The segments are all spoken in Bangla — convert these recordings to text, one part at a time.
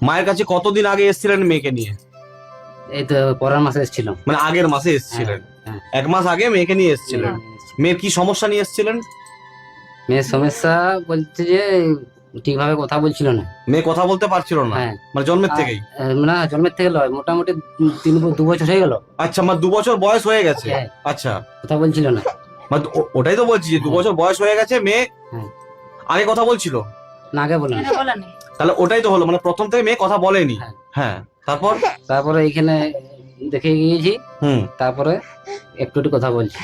মায়ের কাছে কতদিন আগে এসেছিলেন মেয়েকে নিয়ে? এই তো পরের মাসে এসেছিলাম। মানে আগের মাসে এসেছিলেন? হ্যাঁ। 1 মাস আগে মেয়েকে নিয়ে এসেছিলেন। মেয়ের কি সমস্যা নিয়ে এসেছিলেন? মেয়ের সমস্যা বলছে যে ঠিকভাবে কথা বলছিল না। মেয়ে কথা বলতে পারছিল না? হ্যাঁ। মানে জন্মের থেকেই? না, জন্মের থেকে নয়, মোটামুটি 2 বছর হয়ে গেল। আচ্ছা, মানে 2 বছর বয়স হয়ে গেছে। হ্যাঁ। আচ্ছা, কথা বলছিল না। মানে ওটাই তো বলছি যে 2 বছর বয়স হয়ে গেছে মেয়ে হ্যাঁ। আগে কথা বলছিল না, আগে বলেন। তাহলে ওটাই তো হলো, মানে প্রথম থেকে মেয়ে কথা বলেনি। হ্যাঁ। হ্যাঁ, তারপর? তারপরে এইখানে দেখে গিয়েছি, হুম। তারপরে একটু একটু কথা বলছি।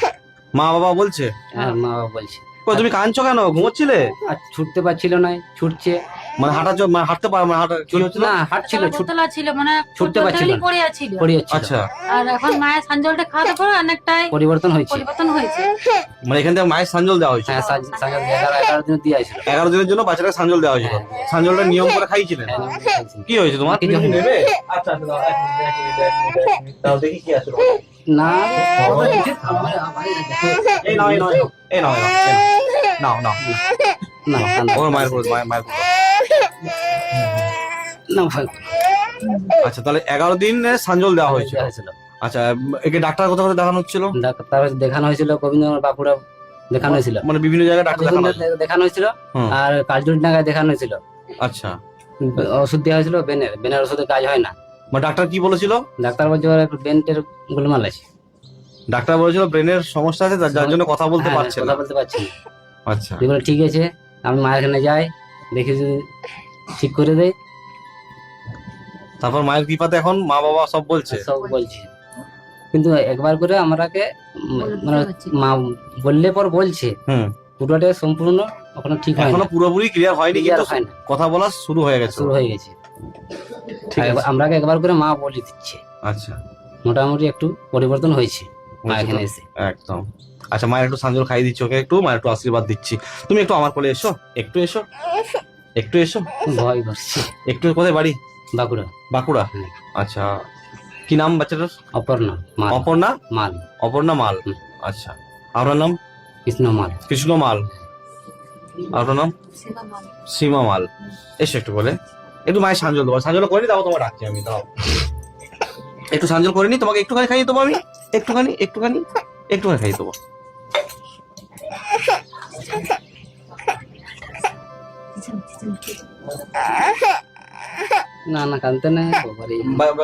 মা বাবা বলছে? হ্যাঁ, মা বাবা বলছে। কই তুমি কাঁদছো কেন? ঘুমোচ্ছিলে? আর ছুটতে পারছিল না, ছুটছে। মানে মানে হাঁটতে পার মানে হাঁটা কি হচ্ছিল? না, হাঁটছিল, বোতলা ছিল, মানে ছুটতে পারছিল না। পড়ে আছিল। পড়ে যাচ্ছিল। আচ্ছা, আর এখন মায়ের সাঞ্জলটা খাওয়াতে পরে অনেকটাই পরিবর্তন হয়েছে। পরিবর্তন হয়েছে। মানে এখান থেকে মায়ের সাঞ্জল দেওয়া হয়েছে? হ্যাঁ, 11 দিন দিয়ে আসছিল। 11 দিনের জন্য বাচ্চাটাকে সাঞ্জল দেওয়া হয়েছিল। সাঞ্জলটা নিয়ম করে খাইয়েছিলেন? কি হয়েছে তোমার? তুমি কি নেবে? আচ্ছা আচ্ছা, দাও, এক মিনিট, এক মিনিট, দাও দেখি কি আছে। না, এই নাও, এই নাও, এই নাও, এই নাও, নাও, নাও, না, ওর মায়ের করে, মায়ের করে। না, ভয় আচ্ছা, তাহলে 11 দিন সাঞ্জল দেওয়া হয়েছে। হয়েছিল। আচ্ছা, একে ডাক্তার কোথাও কোথাও দেখানো হচ্ছিল? ডাক্তার দেখানো হয়েছিল, গোবিন্দনগর, বাঁকুড়া দেখানো হয়েছিল। মানে বিভিন্ন জায়গায় ডাক্তার দেখানো হয়েছে? দেখানো হয়েছিল। হুম। আর কালজুরিডাঙ্গায় দেখানো হয়েছিল। আচ্ছা, ওষুধ দেওয়া হয়েছিল বেনের ওষুধে কাজ হয় না। মানে ডাক্তার কি বলেছিল? ডাক্তার বলছে ওর একটু বেন্টের গোলমাল আছে। ডাক্তার বলেছিল ব্রেনের সমস্যা আছে, যার জন্য কথা বলতে হ্যাঁ, পারছে না। কথা বলতে পারছি না। আচ্ছা, দিয়ে বলে, ঠিক আছে, আমি মায়ের এখানে যাই, দেখি যদি ঠিক করে দেয়। তারপর মায়ের কৃপাতে এখন মা বাবা সব বলছে? সব বলছে, কিন্তু একবার করে আমরাকে মানে মা বললে পর বলছে, হুম। পুরোটা সম্পূর্ণ এখনো ঠিক হয় এখনো না। পুরোপুরি ক্লিয়ার হয়নি, Clear কিন্তু হয় না। কথা বলা শুরু হয়ে গেছে। শুরু হয়ে গেছে। ঠিক আছে। আমরাকে একবার করে মা বলে দিচ্ছে, আচ্ছা, মোটামুটি একটু পরিবর্তন হয়েছে মা হয়েছে এখানে তো? এসে। একদম। আচ্ছা, মায়ের একটু সাঞ্জল খাইয়ে দিচ্ছি ওকে, একটু মায়ের একটু আশীর্বাদ দিচ্ছি। তুমি একটু আমার কোলে এসো, একটু এসো, একটু এসো, ভয় করছে। একটু। কোথায় বাড়ি? বাঁকুড়া। বাঁকুড়া? হ্যাঁ। আচ্ছা, কি নাম বাচ্চাটার? অপর্ণা মাল। অপর্ণা? মাল। অপর্ণা মাল। হুম। আচ্ছা, আপনার নাম? কৃষ্ণ মাল। কৃষ্ণ মাল। আপনার নাম? সীমা মাল। এসো একটু বলে, একটু মায়ের সাঞ্জল দেবো। সাঞ্জল করে নি, তাও তোমার রাখছি আমি, দাও একটু সাঞ্জল করে নি, তোমাকে একটুখানি খাইয়ে দেবো আমি, একটুখানি একটুখানি একটুখানি খাইয়ে দেবো। না না, কানতে নেই বাবারে।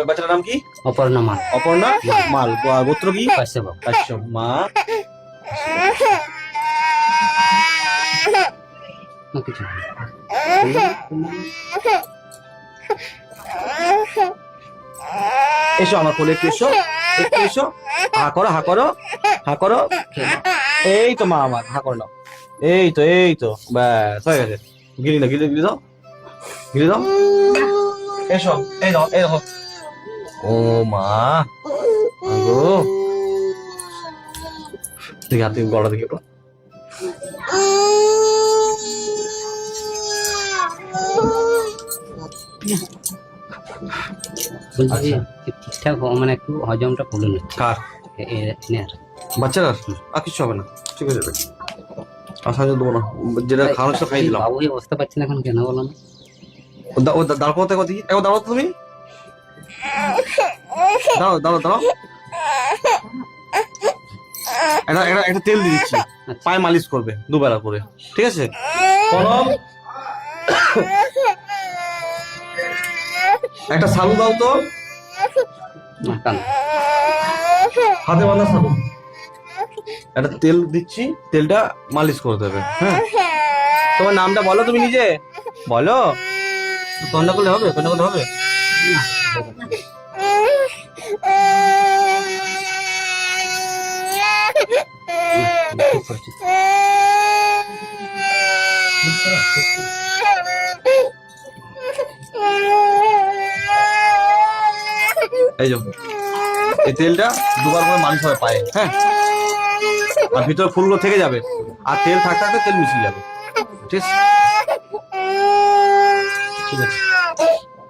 বাচ্চাটার নাম কি? অপর্ণা মাল। অপর্ণা মাল। গোত্র কি? কাশ্যপ। কাশ্যপ। মা না, কিছু না। এসো আমার কোলে, একটু এসো, একটু এসো। হা করো, হা করো, হা করো। এই তো মা আমার, হা করো নাও। এই তো, এই তো, ব্যাস হয়ে গেছে। গিলি দাও, গিলি দাও, গিলি দাও। এসো, এই দাও, এই দেখো। ও মা গো, দেখি হাত দিয়ে গলা দেখি একটু। বলছি যে ঠিকঠাক মানে একটু হজমটা প্রবলেম হচ্ছে। কার? এনার। বাচ্চারা? আর কিছু হবে না, ঠিক আছে। আর সাহায্য দেবো না, যেটা খাওয়ানো ছিল খাইয়ে দিলাম। বাবু বুঝতে পারছি না এখন, কেন বলো না? ও দাঁড়াও, কোথায় কথা একবার দাঁড়াও তো তুমি, দাঁড়াও দাঁড়াও দাঁড়াও। একটা তেল দিয়ে দিচ্ছি, পায়ে মালিশ করবে 2 বেলা করে, ঠিক আছে? কলম, একটা সালু দাও তো, না, কান। হাতে বাঁধা সালু। একটা তেল দিচ্ছি, তেলটা মালিশ করে দেবে। হ্যাঁ, তোমার নামটা বলো, তুমি নিজে বলো। কন্যা করলে হবে? কন্যা করলে হবে? ঠিক করছি। এই যে এই তেলটা 2 বার করে মালিশ হবে পায়ে। হ্যাঁ, আর ভিতরে ফুলগুলো থেকে যাবে, আর তেল থাকতে থাকতে তেল মিশিয়ে যাবে। ঠিক আছে, ঠিক আছে।